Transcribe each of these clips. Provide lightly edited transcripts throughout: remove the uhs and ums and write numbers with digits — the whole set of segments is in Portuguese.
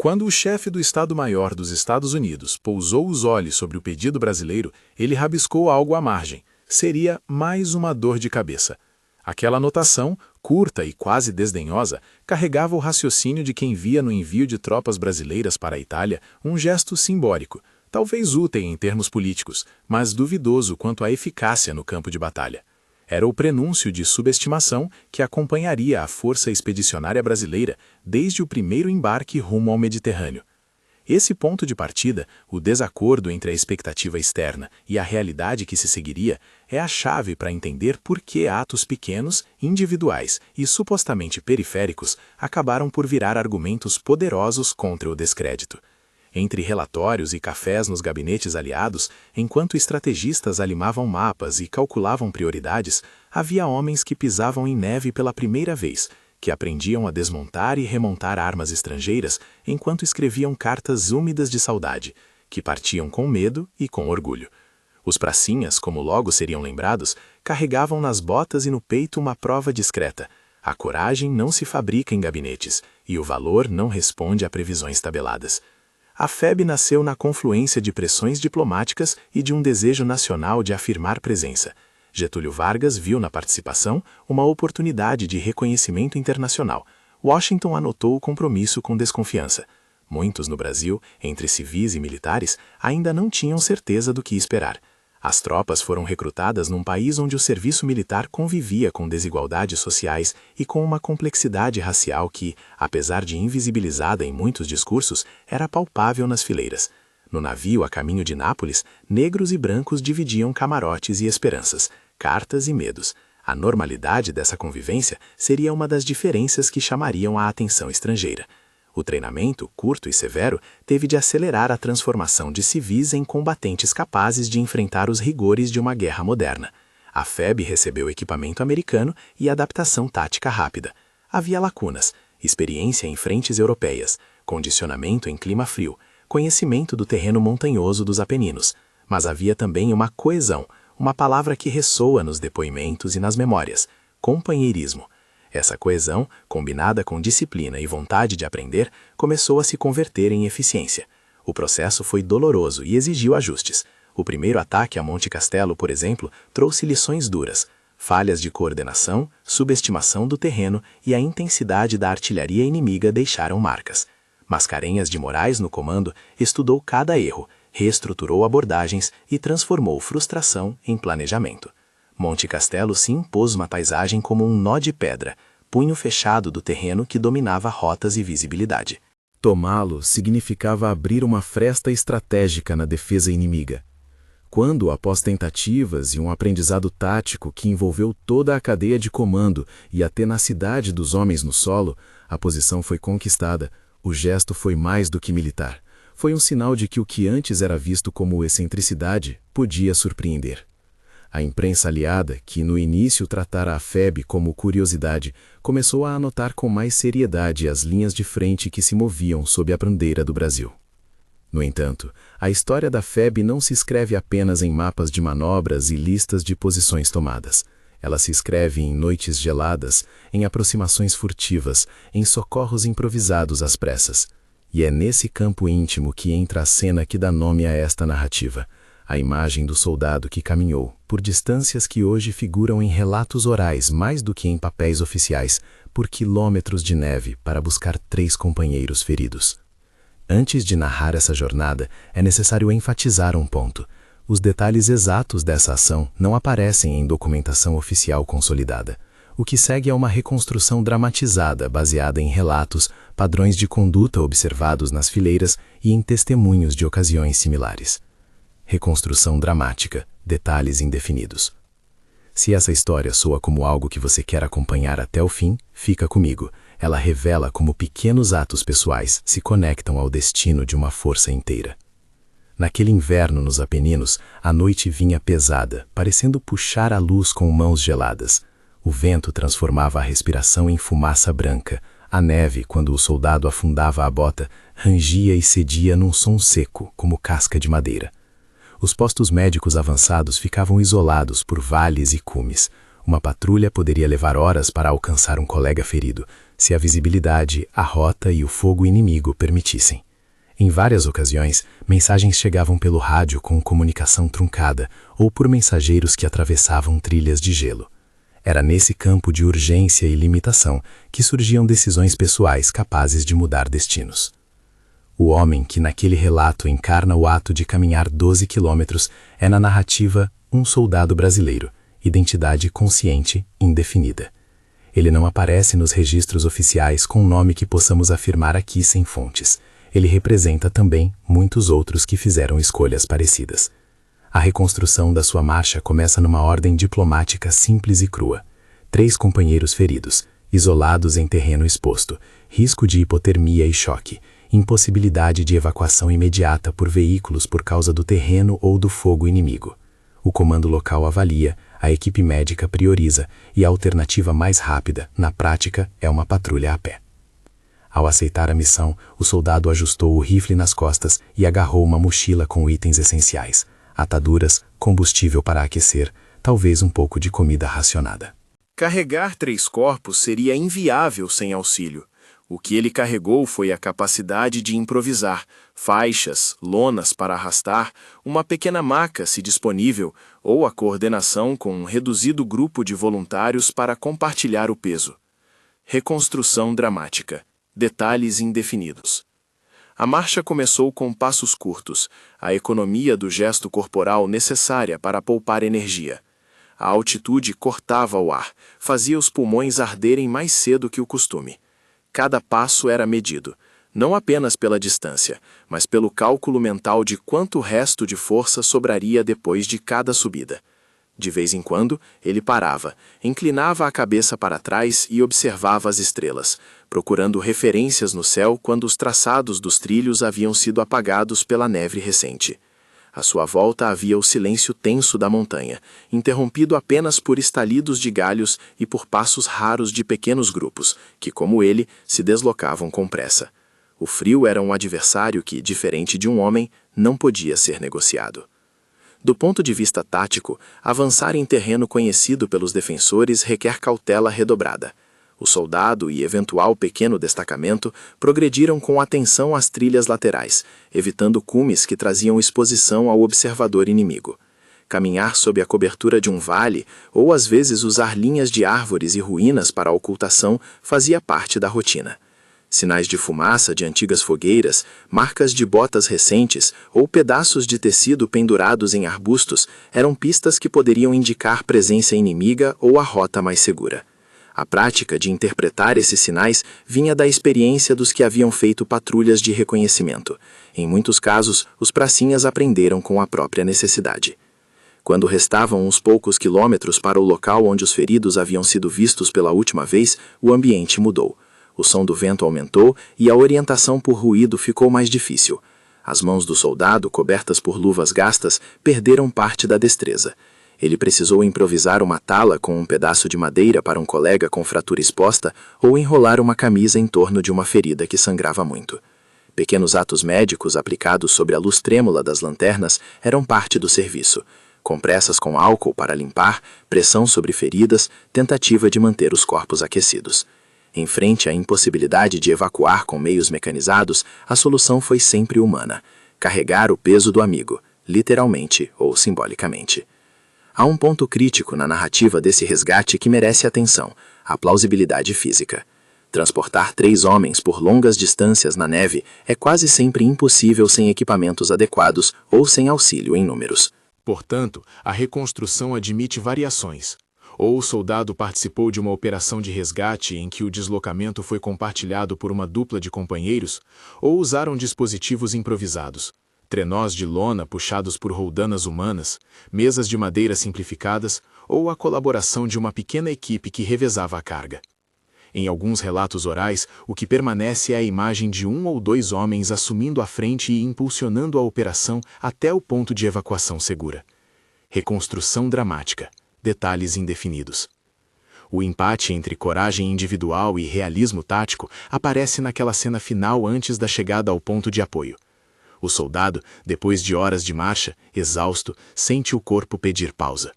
Quando o chefe do Estado-Maior dos Estados Unidos pousou os olhos sobre o pedido brasileiro, ele rabiscou algo à margem. Seria mais uma dor de cabeça. Aquela anotação, curta e quase desdenhosa, carregava o raciocínio de quem via no envio de tropas brasileiras para a Itália um gesto simbólico, talvez útil em termos políticos, mas duvidoso quanto à eficácia no campo de batalha. Era o prenúncio de subestimação que acompanharia a força expedicionária brasileira desde o primeiro embarque rumo ao Mediterrâneo. Esse ponto de partida, o desacordo entre a expectativa externa e a realidade que se seguiria, é a chave para entender por que atos pequenos, individuais e supostamente periféricos acabaram por virar argumentos poderosos contra o descrédito. Entre relatórios e cafés nos gabinetes aliados, enquanto estrategistas alimavam mapas e calculavam prioridades, havia homens que pisavam em neve pela primeira vez, que aprendiam a desmontar e remontar armas estrangeiras enquanto escreviam cartas úmidas de saudade, que partiam com medo e com orgulho. Os pracinhas, como logo seriam lembrados, carregavam nas botas e no peito uma prova discreta. A coragem não se fabrica em gabinetes, e o valor não responde a previsões tabeladas. A FEB nasceu na confluência de pressões diplomáticas e de um desejo nacional de afirmar presença. Getúlio Vargas viu na participação uma oportunidade de reconhecimento internacional. Washington anotou o compromisso com desconfiança. Muitos no Brasil, entre civis e militares, ainda não tinham certeza do que esperar. As tropas foram recrutadas num país onde o serviço militar convivia com desigualdades sociais e com uma complexidade racial que, apesar de invisibilizada em muitos discursos, era palpável nas fileiras. No navio a caminho de Nápoles, negros e brancos dividiam camarotes e esperanças, cartas e medos. A normalidade dessa convivência seria uma das diferenças que chamariam a atenção estrangeira. O treinamento, curto e severo, teve de acelerar a transformação de civis em combatentes capazes de enfrentar os rigores de uma guerra moderna. A FEB recebeu equipamento americano e adaptação tática rápida. Havia lacunas, experiência em frentes europeias, condicionamento em clima frio, conhecimento do terreno montanhoso dos Apeninos. Mas havia também uma coesão, uma palavra que ressoa nos depoimentos e nas memórias: companheirismo. Essa coesão, combinada com disciplina e vontade de aprender, começou a se converter em eficiência. O processo foi doloroso e exigiu ajustes. O primeiro ataque a Monte Castelo, por exemplo, trouxe lições duras. Falhas de coordenação, subestimação do terreno e a intensidade da artilharia inimiga deixaram marcas. Mascarenhas de Moraes no comando estudou cada erro, reestruturou abordagens e transformou frustração em planejamento. Monte Castelo se impôs uma paisagem como um nó de pedra, punho fechado do terreno que dominava rotas e visibilidade. Tomá-lo significava abrir uma fresta estratégica na defesa inimiga. Quando, após tentativas e um aprendizado tático que envolveu toda a cadeia de comando e a tenacidade dos homens no solo, a posição foi conquistada, o gesto foi mais do que militar. Foi um sinal de que o que antes era visto como excentricidade podia surpreender. A imprensa aliada, que no início tratara a FEB como curiosidade, começou a anotar com mais seriedade as linhas de frente que se moviam sob a bandeira do Brasil. No entanto, a história da FEB não se escreve apenas em mapas de manobras e listas de posições tomadas. Ela se escreve em noites geladas, em aproximações furtivas, em socorros improvisados às pressas. E é nesse campo íntimo que entra a cena que dá nome a esta narrativa. A imagem do soldado que caminhou, por distâncias que hoje figuram em relatos orais mais do que em papéis oficiais, por quilômetros de neve para buscar 3 companheiros feridos. Antes de narrar essa jornada, é necessário enfatizar um ponto. Os detalhes exatos dessa ação não aparecem em documentação oficial consolidada. O que segue é uma reconstrução dramatizada baseada em relatos, padrões de conduta observados nas fileiras e em testemunhos de ocasiões similares. Reconstrução dramática, detalhes indefinidos. Se essa história soa como algo que você quer acompanhar até o fim, fica comigo. Ela revela como pequenos atos pessoais se conectam ao destino de uma força inteira. Naquele inverno nos Apeninos, a noite vinha pesada, parecendo puxar a luz com mãos geladas. O vento transformava a respiração em fumaça branca. A neve, quando o soldado afundava a bota, rangia e cedia num som seco, como casca de madeira. Os postos médicos avançados ficavam isolados por vales e cumes. Uma patrulha poderia levar horas para alcançar um colega ferido. se a visibilidade, a rota e o fogo inimigo permitissem. Em várias ocasiões, mensagens chegavam pelo rádio com comunicação truncada ou por mensageiros que atravessavam trilhas de gelo. Era nesse campo de urgência e limitação que surgiam decisões pessoais capazes de mudar destinos. O homem que naquele relato encarna o ato de caminhar 12 quilômetros é na narrativa um soldado brasileiro, identidade consciente indefinida. Ele não aparece nos registros oficiais com um nome que possamos afirmar aqui sem fontes. Ele representa também muitos outros que fizeram escolhas parecidas. A reconstrução da sua marcha começa numa ordem diplomática simples e crua. 3 companheiros feridos, isolados em terreno exposto, risco de hipotermia e choque, impossibilidade de evacuação imediata por veículos por causa do terreno ou do fogo inimigo. O comando local avalia, a equipe médica prioriza e a alternativa mais rápida, na prática, é uma patrulha a pé. Ao aceitar a missão, o soldado ajustou o rifle nas costas e agarrou uma mochila com itens essenciais, ataduras, combustível para aquecer, talvez um pouco de comida racionada. Carregar 3 corpos seria inviável sem auxílio. O que ele carregou foi a capacidade de improvisar, faixas, lonas para arrastar, uma pequena maca se disponível, ou a coordenação com um reduzido grupo de voluntários para compartilhar o peso. Reconstrução dramática. Detalhes indefinidos. A marcha começou com passos curtos, a economia do gesto corporal necessária para poupar energia. A altitude cortava o ar, fazia os pulmões arderem mais cedo que o costume. Cada passo era medido, não apenas pela distância, mas pelo cálculo mental de quanto resto de força sobraria depois de cada subida. De vez em quando, ele parava, inclinava a cabeça para trás e observava as estrelas, procurando referências no céu quando os traçados dos trilhos haviam sido apagados pela neve recente. À sua volta havia o silêncio tenso da montanha, interrompido apenas por estalidos de galhos e por passos raros de pequenos grupos, que, como ele, se deslocavam com pressa. O frio era um adversário que, diferente de um homem, não podia ser negociado. Do ponto de vista tático, avançar em terreno conhecido pelos defensores requer cautela redobrada. O soldado e eventual pequeno destacamento progrediram com atenção às trilhas laterais, evitando cumes que traziam exposição ao observador inimigo. Caminhar sob a cobertura de um vale, ou às vezes usar linhas de árvores e ruínas para a ocultação, fazia parte da rotina. Sinais de fumaça de antigas fogueiras, marcas de botas recentes ou pedaços de tecido pendurados em arbustos eram pistas que poderiam indicar presença inimiga ou a rota mais segura. A prática de interpretar esses sinais vinha da experiência dos que haviam feito patrulhas de reconhecimento. Em muitos casos, os pracinhas aprenderam com a própria necessidade. Quando restavam uns poucos quilômetros para o local onde os feridos haviam sido vistos pela última vez, o ambiente mudou. O som do vento aumentou e a orientação por ruído ficou mais difícil. As mãos do soldado, cobertas por luvas gastas, perderam parte da destreza. Ele precisou improvisar uma tala com um pedaço de madeira para um colega com fratura exposta ou enrolar uma camisa em torno de uma ferida que sangrava muito. Pequenos atos médicos aplicados sobre a luz trêmula das lanternas eram parte do serviço. Compressas com álcool para limpar, pressão sobre feridas, tentativa de manter os corpos aquecidos. Em frente à impossibilidade de evacuar com meios mecanizados, a solução foi sempre humana: carregar o peso do amigo, literalmente ou simbolicamente. Há um ponto crítico na narrativa desse resgate que merece atenção: a plausibilidade física. Transportar 3 homens por longas distâncias na neve é quase sempre impossível sem equipamentos adequados ou sem auxílio em números. Portanto, a reconstrução admite variações. Ou o soldado participou de uma operação de resgate em que o deslocamento foi compartilhado por uma dupla de companheiros, ou usaram dispositivos improvisados. Trenós de lona puxados por roldanas humanas, mesas de madeira simplificadas, ou a colaboração de uma pequena equipe que revezava a carga. Em alguns relatos orais, o que permanece é a imagem de 1 ou 2 homens assumindo a frente e impulsionando a operação até o ponto de evacuação segura. Reconstrução dramática. Detalhes indefinidos. O empate entre coragem individual e realismo tático aparece naquela cena final antes da chegada ao ponto de apoio. O soldado, depois de horas de marcha, exausto, sente o corpo pedir pausa.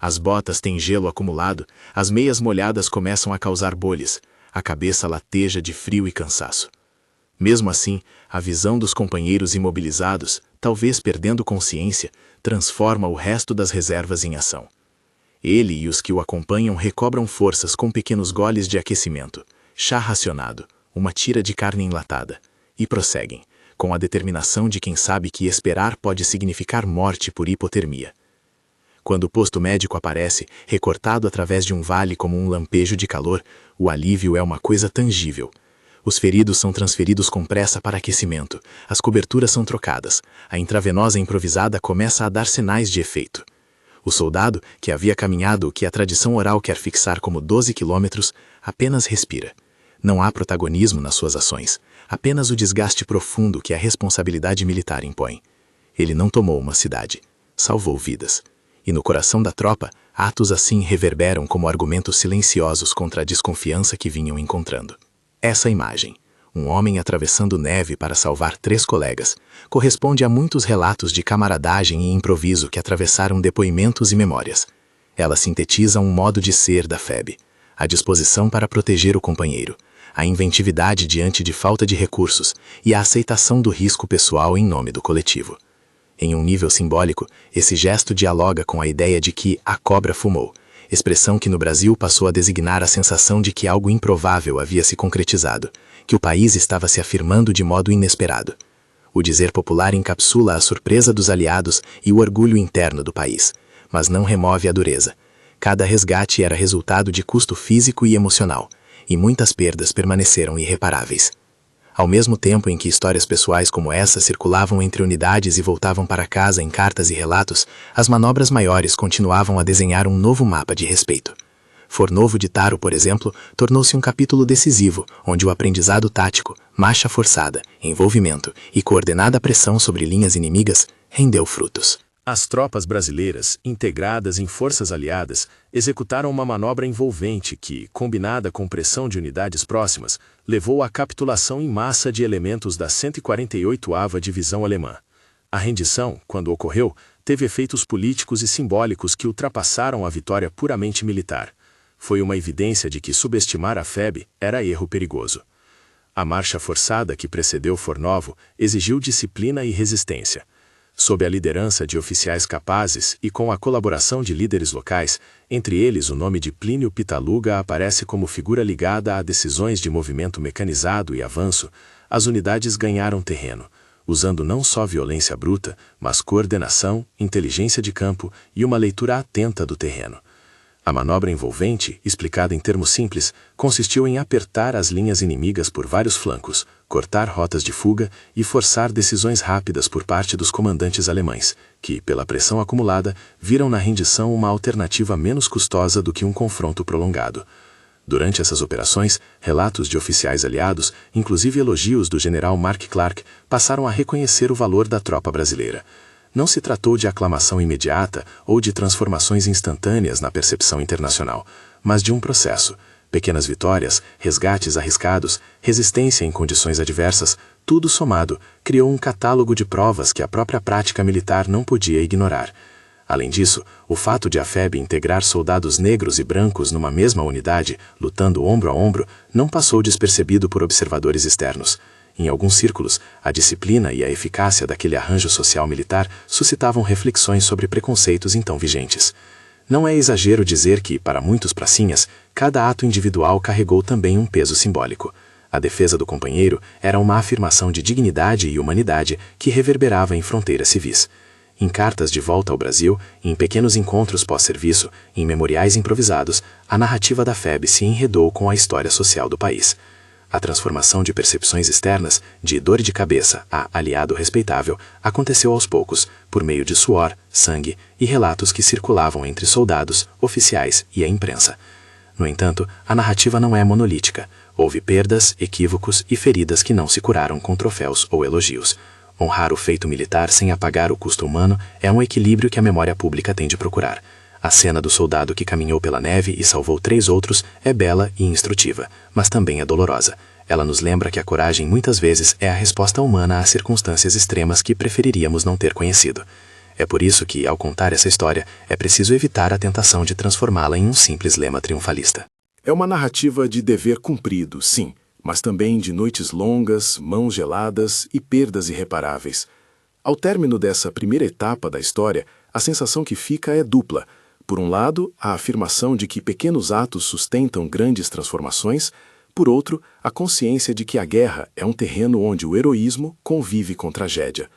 As botas têm gelo acumulado, as meias molhadas começam a causar bolhas. a cabeça lateja de frio e cansaço. Mesmo assim, a visão dos companheiros imobilizados, talvez perdendo consciência, transforma o resto das reservas em ação. Ele e os que o acompanham recobram forças com pequenos goles de aquecimento, chá racionado, uma tira de carne enlatada, e prosseguem, com a determinação de quem sabe que esperar pode significar morte por hipotermia. Quando o posto médico aparece, recortado através de um vale como um lampejo de calor, o alívio é uma coisa tangível. Os feridos são transferidos com pressa para aquecimento, as coberturas são trocadas, a intravenosa improvisada começa a dar sinais de efeito. O soldado, que havia caminhado o que a tradição oral quer fixar como 12 quilômetros, apenas respira. Não há protagonismo nas suas ações, apenas o desgaste profundo que a responsabilidade militar impõe. Ele não tomou uma cidade, salvou vidas. E no coração da tropa, atos assim reverberam como argumentos silenciosos contra a desconfiança que vinham encontrando. Essa imagem, um homem atravessando neve para salvar 3 colegas, corresponde a muitos relatos de camaradagem e improviso que atravessaram depoimentos e memórias. Ela sintetiza um modo de ser da FEB, a disposição para proteger o companheiro, a inventividade diante de falta de recursos e a aceitação do risco pessoal em nome do coletivo. Em um nível simbólico, esse gesto dialoga com a ideia de que a cobra fumou, expressão que no Brasil passou a designar a sensação de que algo improvável havia se concretizado, que o país estava se afirmando de modo inesperado. O dizer popular encapsula a surpresa dos aliados e o orgulho interno do país, mas não remove a dureza. Cada resgate era resultado de custo físico e emocional, e muitas perdas permaneceram irreparáveis. Ao mesmo tempo em que histórias pessoais como essa circulavam entre unidades e voltavam para casa em cartas e relatos, as manobras maiores continuavam a desenhar um novo mapa de respeito. Fornovo de Taro, por exemplo, tornou-se um capítulo decisivo, onde o aprendizado tático, marcha forçada, envolvimento e coordenada pressão sobre linhas inimigas rendeu frutos. As tropas brasileiras, integradas em forças aliadas, executaram uma manobra envolvente que, combinada com pressão de unidades próximas, levou à capitulação em massa de elementos da 148ª Divisão Alemã. A rendição, quando ocorreu, teve efeitos políticos e simbólicos que ultrapassaram a vitória puramente militar. Foi uma evidência de que subestimar a FEB era erro perigoso. A marcha forçada que precedeu Fornovo exigiu disciplina e resistência. Sob a liderança de oficiais capazes e com a colaboração de líderes locais, entre eles o nome de Plínio Pitaluga aparece como figura ligada a decisões de movimento mecanizado e avanço, as unidades ganharam terreno, usando não só violência bruta, mas coordenação, inteligência de campo e uma leitura atenta do terreno. A manobra envolvente, explicada em termos simples, consistiu em apertar as linhas inimigas por vários flancos, cortar rotas de fuga e forçar decisões rápidas por parte dos comandantes alemães, que, pela pressão acumulada, viram na rendição uma alternativa menos custosa do que um confronto prolongado. Durante essas operações, relatos de oficiais aliados, inclusive elogios do general Mark Clark, passaram a reconhecer o valor da tropa brasileira. Não se tratou de aclamação imediata ou de transformações instantâneas na percepção internacional, mas de um processo. Pequenas vitórias, resgates arriscados, resistência em condições adversas, tudo somado, criou um catálogo de provas que a própria prática militar não podia ignorar. Além disso, o fato de a FEB integrar soldados negros e brancos numa mesma unidade, lutando ombro a ombro, não passou despercebido por observadores externos. Em alguns círculos, a disciplina e a eficácia daquele arranjo social militar suscitavam reflexões sobre preconceitos então vigentes. Não é exagero dizer que, para muitos pracinhas, cada ato individual carregou também um peso simbólico. A defesa do companheiro era uma afirmação de dignidade e humanidade que reverberava em fronteiras civis. Em cartas de volta ao Brasil, em pequenos encontros pós-serviço, em memoriais improvisados, a narrativa da FEB se enredou com a história social do país. A transformação de percepções externas, de dor de cabeça a aliado respeitável, aconteceu aos poucos, por meio de suor, sangue e relatos que circulavam entre soldados, oficiais e a imprensa. No entanto, a narrativa não é monolítica. Houve perdas, equívocos e feridas que não se curaram com troféus ou elogios. Honrar o feito militar sem apagar o custo humano é um equilíbrio que a memória pública tem de procurar. A cena do soldado que caminhou pela neve e salvou 3 outros é bela e instrutiva, mas também é dolorosa. Ela nos lembra que a coragem muitas vezes é a resposta humana às circunstâncias extremas que preferiríamos não ter conhecido. É por isso que, ao contar essa história, é preciso evitar a tentação de transformá-la em um simples lema triunfalista. É uma narrativa de dever cumprido, sim, mas também de noites longas, mãos geladas e perdas irreparáveis. Ao término dessa primeira etapa da história, a sensação que fica é dupla. Por um lado, a afirmação de que pequenos atos sustentam grandes transformações. Por outro, a consciência de que a guerra é um terreno onde o heroísmo convive com tragédia.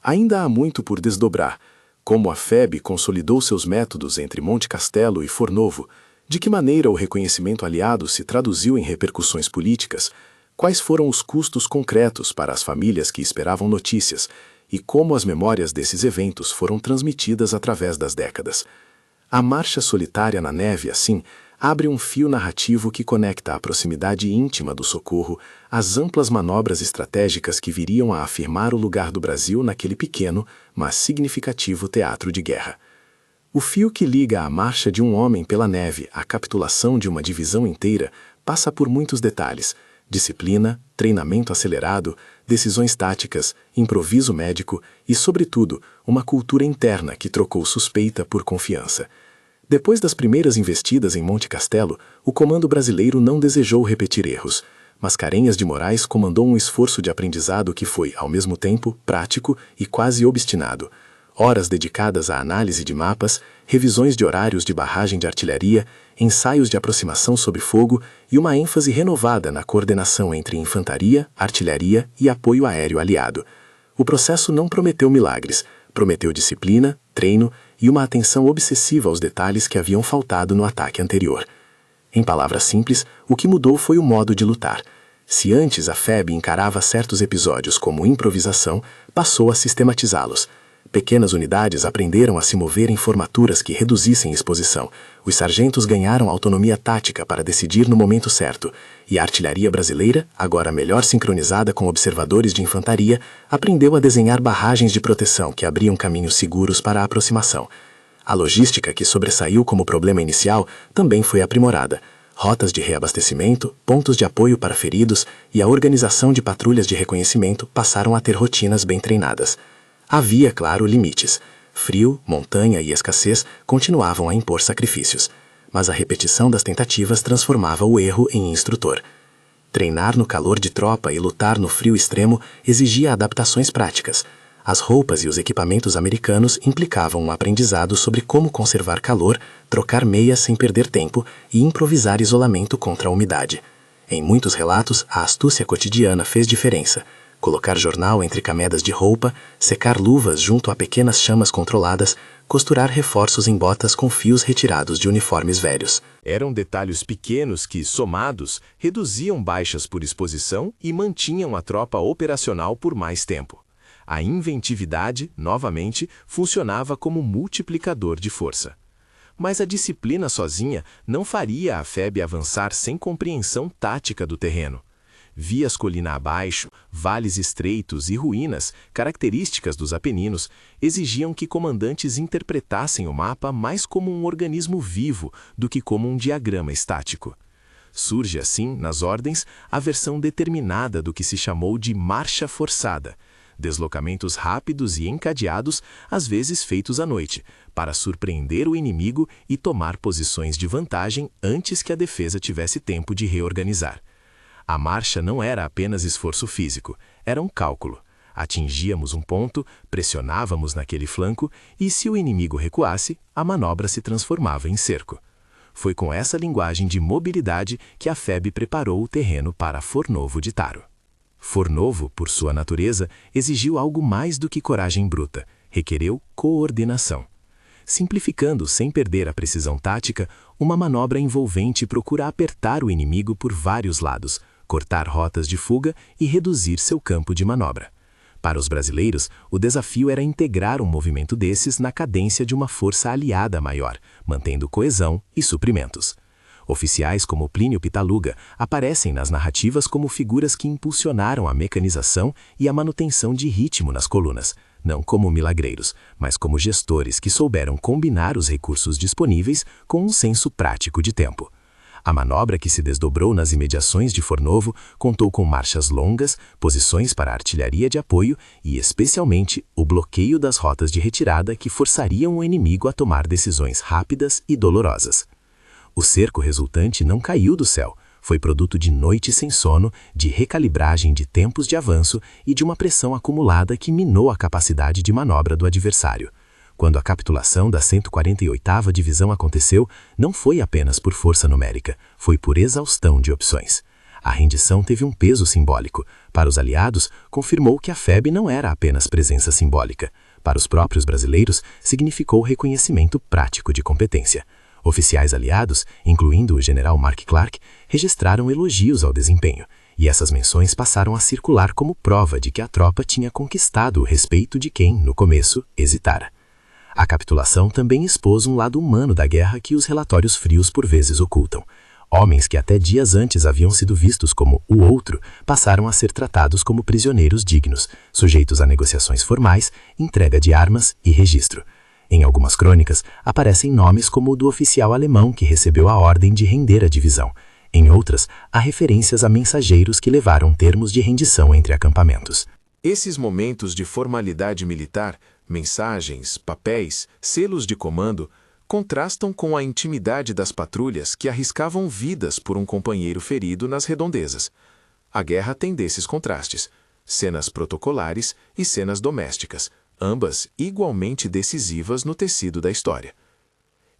Ainda há muito por desdobrar. Como a FEB consolidou seus métodos entre Monte Castelo e Fornovo, de que maneira o reconhecimento aliado se traduziu em repercussões políticas, quais foram os custos concretos para as famílias que esperavam notícias e como as memórias desses eventos foram transmitidas através das décadas. A marcha solitária na neve, assim, abre um fio narrativo que conecta a proximidade íntima do socorro às amplas manobras estratégicas que viriam a afirmar o lugar do Brasil naquele pequeno, mas significativo teatro de guerra. O fio que liga a marcha de um homem pela neve à capitulação de uma divisão inteira passa por muitos detalhes: disciplina, treinamento acelerado, decisões táticas, improviso médico e, sobretudo, uma cultura interna que trocou suspeita por confiança. Depois das primeiras investidas em Monte Castelo, o comando brasileiro não desejou repetir erros. Mascarenhas de Moraes comandou um esforço de aprendizado que foi, ao mesmo tempo, prático e quase obstinado. Horas dedicadas à análise de mapas, revisões de horários de barragem de artilharia, ensaios de aproximação sob fogo e uma ênfase renovada na coordenação entre infantaria, artilharia e apoio aéreo aliado. O processo não prometeu milagres, prometeu disciplina, treino e uma atenção obsessiva aos detalhes que haviam faltado no ataque anterior. Em palavras simples, o que mudou foi o modo de lutar. Se antes a FEB encarava certos episódios como improvisação, passou a sistematizá-los. Pequenas unidades aprenderam a se mover em formaturas que reduzissem exposição. Os sargentos ganharam autonomia tática para decidir no momento certo, e a artilharia brasileira, agora melhor sincronizada com observadores de infantaria, aprendeu a desenhar barragens de proteção que abriam caminhos seguros para a aproximação. A logística, que sobressaiu como problema inicial, também foi aprimorada. Rotas de reabastecimento, pontos de apoio para feridos e a organização de patrulhas de reconhecimento passaram a ter rotinas bem treinadas. Havia, claro, limites. Frio, montanha e escassez continuavam a impor sacrifícios, mas a repetição das tentativas transformava o erro em instrutor. Treinar no calor de tropa e lutar no frio extremo exigia adaptações práticas. As roupas e os equipamentos americanos implicavam um aprendizado sobre como conservar calor, trocar meias sem perder tempo e improvisar isolamento contra a umidade. Em muitos relatos, a astúcia cotidiana fez diferença. Colocar jornal entre camedas de roupa, secar luvas junto a pequenas chamas controladas, costurar reforços em botas com fios retirados de uniformes velhos. Eram detalhes pequenos que, somados, reduziam baixas por exposição e mantinham a tropa operacional por mais tempo. A inventividade, novamente, funcionava como multiplicador de força. Mas a disciplina sozinha não faria a FEB avançar sem compreensão tática do terreno. Vias colina abaixo, vales estreitos e ruínas, características dos Apeninos, exigiam que comandantes interpretassem o mapa mais como um organismo vivo do que como um diagrama estático. Surge, assim, nas ordens, a versão determinada do que se chamou de marcha forçada, deslocamentos rápidos e encadeados, às vezes feitos à noite, para surpreender o inimigo e tomar posições de vantagem antes que a defesa tivesse tempo de reorganizar. A marcha não era apenas esforço físico, era um cálculo. Atingíamos um ponto, pressionávamos naquele flanco e, se o inimigo recuasse, a manobra se transformava em cerco. Foi com essa linguagem de mobilidade que a FEB preparou o terreno para Fornovo de Taro. Fornovo, por sua natureza, exigiu algo mais do que coragem bruta, requereu coordenação. Simplificando sem perder a precisão tática, uma manobra envolvente procura apertar o inimigo por vários lados, cortar rotas de fuga e reduzir seu campo de manobra. Para os brasileiros, o desafio era integrar um movimento desses na cadência de uma força aliada maior, mantendo coesão e suprimentos. Oficiais como Plínio Pitaluga aparecem nas narrativas como figuras que impulsionaram a mecanização e a manutenção de ritmo nas colunas, não como milagreiros, mas como gestores que souberam combinar os recursos disponíveis com um senso prático de tempo. A manobra que se desdobrou nas imediações de Fornovo contou com marchas longas, posições para artilharia de apoio e, especialmente, o bloqueio das rotas de retirada que forçariam o inimigo a tomar decisões rápidas e dolorosas. O cerco resultante não caiu do céu. Foi produto de noites sem sono, de recalibragem de tempos de avanço e de uma pressão acumulada que minou a capacidade de manobra do adversário. Quando a capitulação da 148ª Divisão aconteceu, não foi apenas por força numérica, foi por exaustão de opções. A rendição teve um peso simbólico. Para os aliados, confirmou que a FEB não era apenas presença simbólica. Para os próprios brasileiros, significou reconhecimento prático de competência. Oficiais aliados, incluindo o general Mark Clark, registraram elogios ao desempenho, e essas menções passaram a circular como prova de que a tropa tinha conquistado o respeito de quem, no começo, hesitara. A capitulação também expôs um lado humano da guerra que os relatórios frios por vezes ocultam. Homens que até dias antes haviam sido vistos como o outro, passaram a ser tratados como prisioneiros dignos, sujeitos a negociações formais, entrega de armas e registro. Em algumas crônicas, aparecem nomes como o do oficial alemão que recebeu a ordem de render a divisão. Em outras, há referências a mensageiros que levaram termos de rendição entre acampamentos. Esses momentos de formalidade militar, mensagens, papéis, selos de comando, contrastam com a intimidade das patrulhas que arriscavam vidas por um companheiro ferido nas redondezas. A guerra tem desses contrastes, cenas protocolares e cenas domésticas, ambas igualmente decisivas no tecido da história.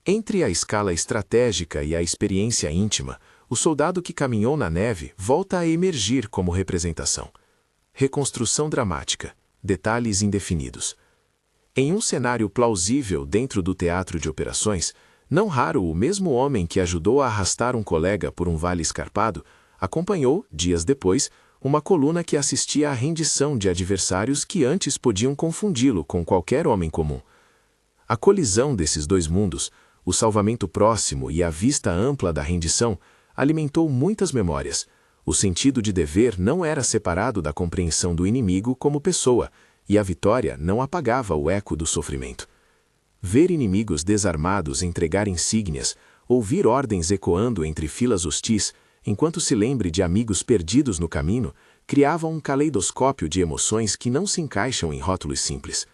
Entre a escala estratégica e a experiência íntima, o soldado que caminhou na neve volta a emergir como representação. Reconstrução dramática, detalhes indefinidos. Em um cenário plausível dentro do teatro de operações, não raro o mesmo homem que ajudou a arrastar um colega por um vale escarpado, acompanhou, dias depois, uma coluna que assistia à rendição de adversários que antes podiam confundi-lo com qualquer homem comum. A colisão desses dois mundos, o salvamento próximo e a vista ampla da rendição, alimentou muitas memórias. O sentido de dever não era separado da compreensão do inimigo como pessoa, e a vitória não apagava o eco do sofrimento. Ver inimigos desarmados entregar insígnias, ouvir ordens ecoando entre filas hostis, enquanto se lembre de amigos perdidos no caminho, criava um caleidoscópio de emoções que não se encaixam em rótulos simples.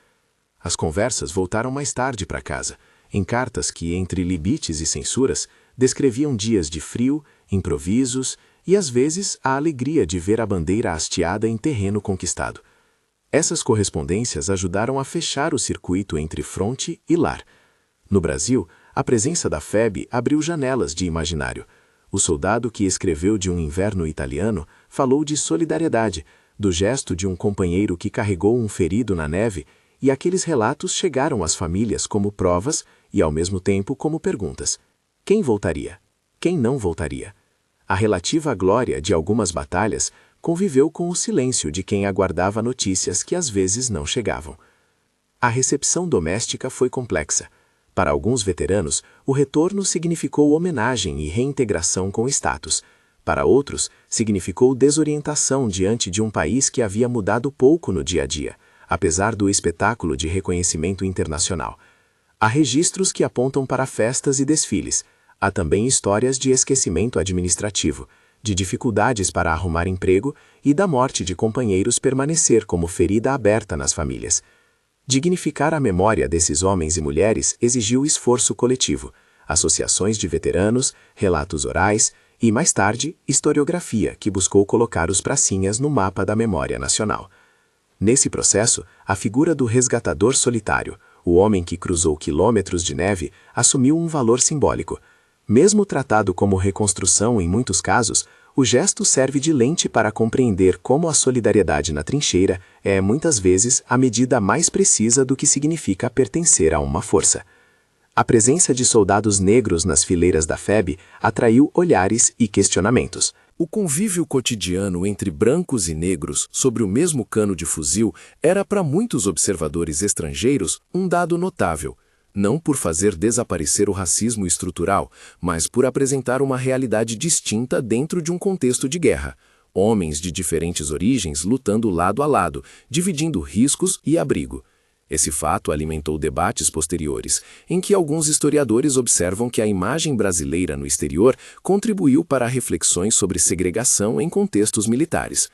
As conversas voltaram mais tarde para casa, em cartas que, entre libites e censuras, descreviam dias de frio, improvisos e, às vezes, a alegria de ver a bandeira hasteada em terreno conquistado. Essas correspondências ajudaram a fechar o circuito entre fronte e lar. No Brasil, a presença da FEB abriu janelas de imaginário. O soldado que escreveu de um inverno italiano falou de solidariedade, do gesto de um companheiro que carregou um ferido na neve, e aqueles relatos chegaram às famílias como provas e, ao mesmo tempo, como perguntas. Quem voltaria? Quem não voltaria? A relativa glória de algumas batalhas conviveu com o silêncio de quem aguardava notícias que às vezes não chegavam. A recepção doméstica foi complexa. Para alguns veteranos, o retorno significou homenagem e reintegração com status. Para outros, significou desorientação diante de um país que havia mudado pouco no dia a dia, apesar do espetáculo de reconhecimento internacional. Há registros que apontam para festas e desfiles. Há também histórias de esquecimento administrativo, de dificuldades para arrumar emprego e da morte de companheiros permanecer como ferida aberta nas famílias. Dignificar a memória desses homens e mulheres exigiu esforço coletivo, associações de veteranos, relatos orais e, mais tarde, historiografia que buscou colocar os pracinhas no mapa da memória nacional. Nesse processo, a figura do resgatador solitário, o homem que cruzou quilômetros de neve, assumiu um valor simbólico. Mesmo tratado como reconstrução em muitos casos, o gesto serve de lente para compreender como a solidariedade na trincheira é, muitas vezes, a medida mais precisa do que significa pertencer a uma força. A presença de soldados negros nas fileiras da FEB atraiu olhares e questionamentos. O convívio cotidiano entre brancos e negros sobre o mesmo cano de fuzil era para muitos observadores estrangeiros um dado notável, não por fazer desaparecer o racismo estrutural, mas por apresentar uma realidade distinta dentro de um contexto de guerra. Homens de diferentes origens lutando lado a lado, dividindo riscos e abrigo. Esse fato alimentou debates posteriores, em que alguns historiadores observam que a imagem brasileira no exterior contribuiu para reflexões sobre segregação em contextos militares.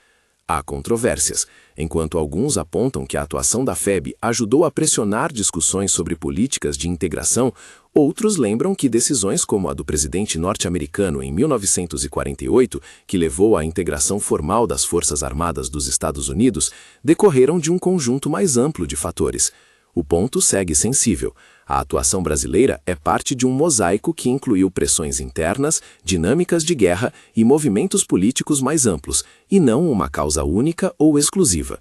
Há controvérsias. Enquanto alguns apontam que a atuação da FEB ajudou a pressionar discussões sobre políticas de integração, outros lembram que decisões como a do presidente norte-americano em 1948, que levou à integração formal das Forças Armadas dos Estados Unidos, decorreram de um conjunto mais amplo de fatores. O ponto segue sensível. A atuação brasileira é parte de um mosaico que incluiu pressões internas, dinâmicas de guerra e movimentos políticos mais amplos, e não uma causa única ou exclusiva.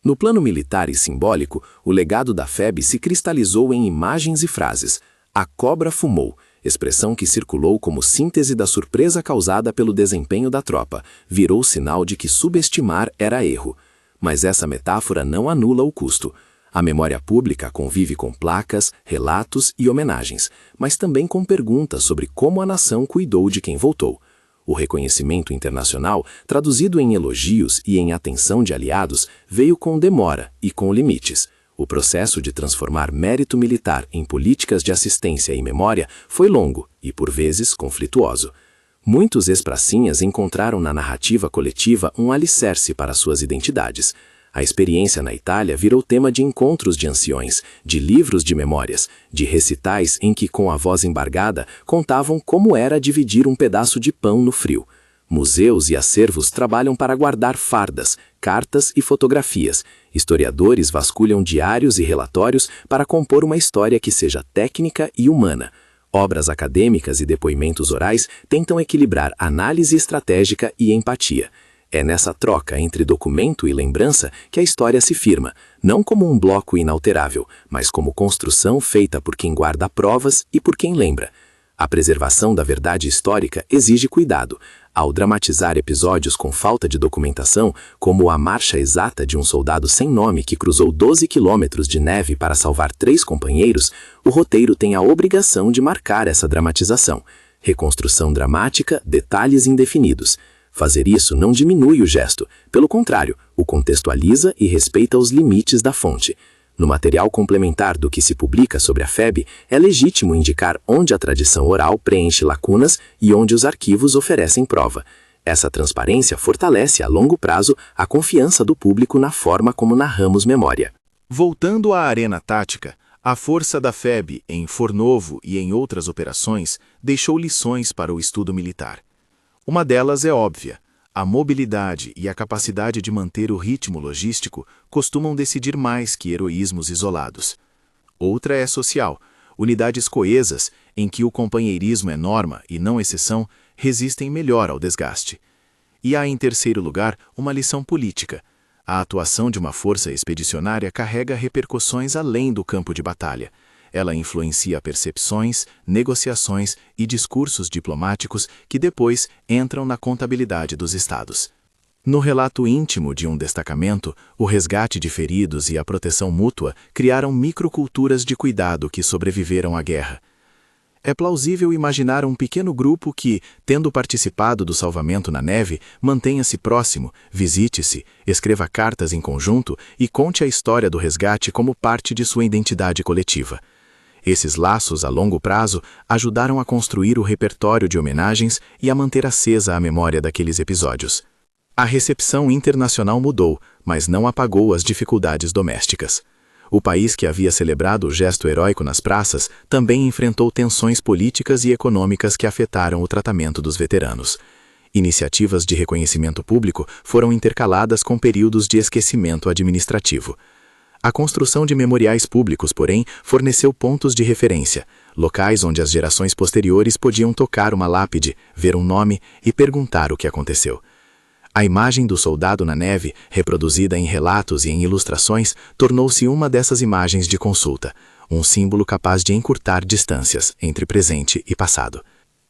No plano militar e simbólico, o legado da FEB se cristalizou em imagens e frases. A cobra fumou, expressão que circulou como síntese da surpresa causada pelo desempenho da tropa, virou sinal de que subestimar era erro. Mas essa metáfora não anula o custo. A memória pública convive com placas, relatos e homenagens, mas também com perguntas sobre como a nação cuidou de quem voltou. O reconhecimento internacional, traduzido em elogios e em atenção de aliados, veio com demora e com limites. O processo de transformar mérito militar em políticas de assistência e memória foi longo e, por vezes, conflituoso. Muitos ex-pracinhas encontraram na narrativa coletiva um alicerce para suas identidades. A experiência na Itália virou tema de encontros de anciões, de livros de memórias, de recitais em que, com a voz embargada, contavam como era dividir um pedaço de pão no frio. Museus e acervos trabalham para guardar fardas, cartas e fotografias. Historiadores vasculham diários e relatórios para compor uma história que seja técnica e humana. Obras acadêmicas e depoimentos orais tentam equilibrar análise estratégica e empatia. É nessa troca entre documento e lembrança que a história se firma, não como um bloco inalterável, mas como construção feita por quem guarda provas e por quem lembra. A preservação da verdade histórica exige cuidado. Ao dramatizar episódios com falta de documentação, como a marcha exata de um soldado sem nome que cruzou 12 quilômetros de neve para salvar 3 companheiros, o roteiro tem a obrigação de marcar essa dramatização. Reconstrução dramática, detalhes indefinidos. Fazer isso não diminui o gesto, pelo contrário, o contextualiza e respeita os limites da fonte. No material complementar do que se publica sobre a FEB, é legítimo indicar onde a tradição oral preenche lacunas e onde os arquivos oferecem prova. Essa transparência fortalece a longo prazo a confiança do público na forma como narramos memória. Voltando à arena tática, a força da FEB em Fornovo e em outras operações deixou lições para o estudo militar. Uma delas é óbvia. A mobilidade e a capacidade de manter o ritmo logístico costumam decidir mais que heroísmos isolados. Outra é social. Unidades coesas, em que o companheirismo é norma e não exceção, resistem melhor ao desgaste. E há, em terceiro lugar, uma lição política. A atuação de uma força expedicionária carrega repercussões além do campo de batalha. Ela influencia percepções, negociações e discursos diplomáticos que depois entram na contabilidade dos estados. No relato íntimo de um destacamento, o resgate de feridos e a proteção mútua criaram microculturas de cuidado que sobreviveram à guerra. É plausível imaginar um pequeno grupo que, tendo participado do salvamento na neve, mantenha-se próximo, visite-se, escreva cartas em conjunto e conte a história do resgate como parte de sua identidade coletiva. Esses laços a longo prazo ajudaram a construir o repertório de homenagens e a manter acesa a memória daqueles episódios. A recepção internacional mudou, mas não apagou as dificuldades domésticas. O país que havia celebrado o gesto heróico nas praças também enfrentou tensões políticas e econômicas que afetaram o tratamento dos veteranos. Iniciativas de reconhecimento público foram intercaladas com períodos de esquecimento administrativo. A construção de memoriais públicos, porém, forneceu pontos de referência, locais onde as gerações posteriores podiam tocar uma lápide, ver um nome e perguntar o que aconteceu. A imagem do soldado na neve, reproduzida em relatos e em ilustrações, tornou-se uma dessas imagens de consulta, um símbolo capaz de encurtar distâncias entre presente e passado.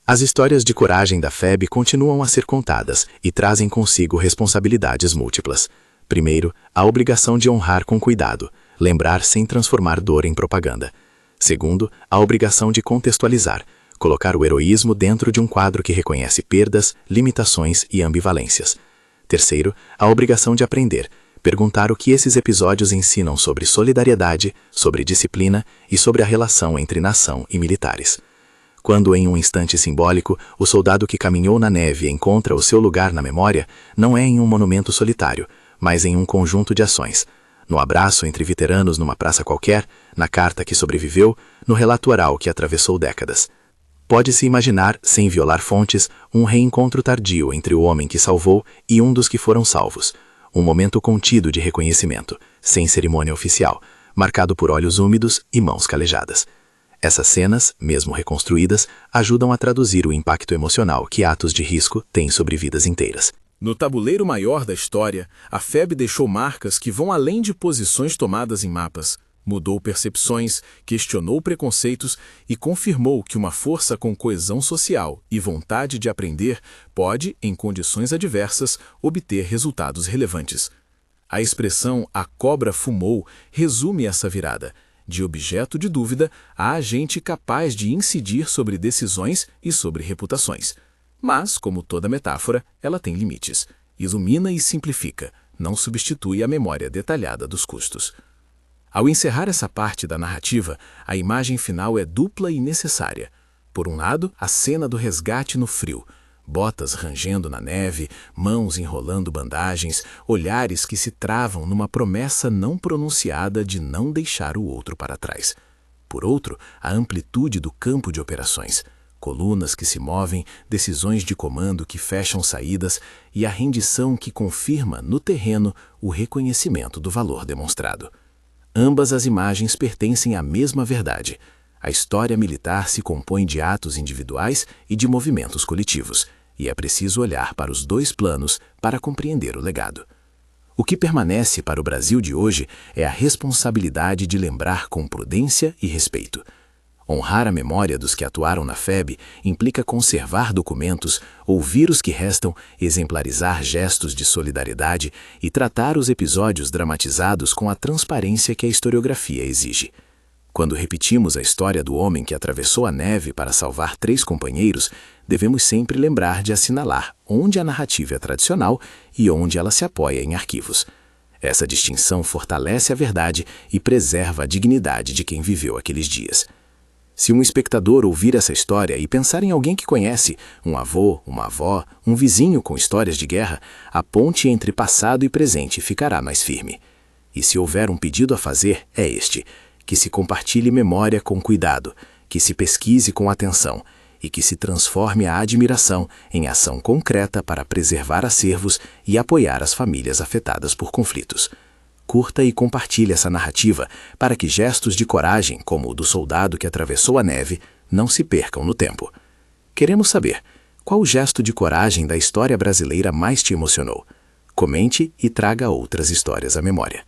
As histórias de coragem da FEB continuam a ser contadas e trazem consigo responsabilidades múltiplas. Primeiro, a obrigação de honrar com cuidado, lembrar sem transformar dor em propaganda. Segundo, a obrigação de contextualizar, colocar o heroísmo dentro de um quadro que reconhece perdas, limitações e ambivalências. Terceiro, a obrigação de aprender, perguntar o que esses episódios ensinam sobre solidariedade, sobre disciplina e sobre a relação entre nação e militares. Quando, em um instante simbólico, o soldado que caminhou na neve encontra o seu lugar na memória, não é em um monumento solitário, mas em um conjunto de ações. No abraço entre veteranos numa praça qualquer, na carta que sobreviveu, no relato oral que atravessou décadas. Pode-se imaginar, sem violar fontes, um reencontro tardio entre o homem que salvou e um dos que foram salvos. Um momento contido de reconhecimento, sem cerimônia oficial, marcado por olhos úmidos e mãos calejadas. Essas cenas, mesmo reconstruídas, ajudam a traduzir o impacto emocional que atos de risco têm sobre vidas inteiras. No tabuleiro maior da história, a FEB deixou marcas que vão além de posições tomadas em mapas. Mudou percepções, questionou preconceitos e confirmou que uma força com coesão social e vontade de aprender pode, em condições adversas, obter resultados relevantes. A expressão "a cobra fumou" resume essa virada. De objeto de dúvida a agente capaz de incidir sobre decisões e sobre reputações. Mas, como toda metáfora, ela tem limites. Ilumina e simplifica, não substitui a memória detalhada dos custos. Ao encerrar essa parte da narrativa, a imagem final é dupla e necessária. Por um lado, a cena do resgate no frio. Botas rangendo na neve, mãos enrolando bandagens, olhares que se travam numa promessa não pronunciada de não deixar o outro para trás. Por outro, a amplitude do campo de operações. Colunas que se movem, decisões de comando que fecham saídas e a rendição que confirma, no terreno, o reconhecimento do valor demonstrado. Ambas as imagens pertencem à mesma verdade. A história militar se compõe de atos individuais e de movimentos coletivos, e é preciso olhar para os dois planos para compreender o legado. O que permanece para o Brasil de hoje é a responsabilidade de lembrar com prudência e respeito. Honrar a memória dos que atuaram na FEB implica conservar documentos, ouvir os que restam, exemplarizar gestos de solidariedade e tratar os episódios dramatizados com a transparência que a historiografia exige. Quando repetimos a história do homem que atravessou a neve para salvar 3 companheiros, devemos sempre lembrar de assinalar onde a narrativa é tradicional e onde ela se apoia em arquivos. Essa distinção fortalece a verdade e preserva a dignidade de quem viveu aqueles dias. Se um espectador ouvir essa história e pensar em alguém que conhece, um avô, uma avó, um vizinho com histórias de guerra, a ponte entre passado e presente ficará mais firme. E se houver um pedido a fazer, é este: que se compartilhe memória com cuidado, que se pesquise com atenção e que se transforme a admiração em ação concreta para preservar acervos e apoiar as famílias afetadas por conflitos. Curta e compartilhe essa narrativa para que gestos de coragem, como o do soldado que atravessou a neve, não se percam no tempo. Queremos saber, qual gesto de coragem da história brasileira mais te emocionou? Comente e traga outras histórias à memória.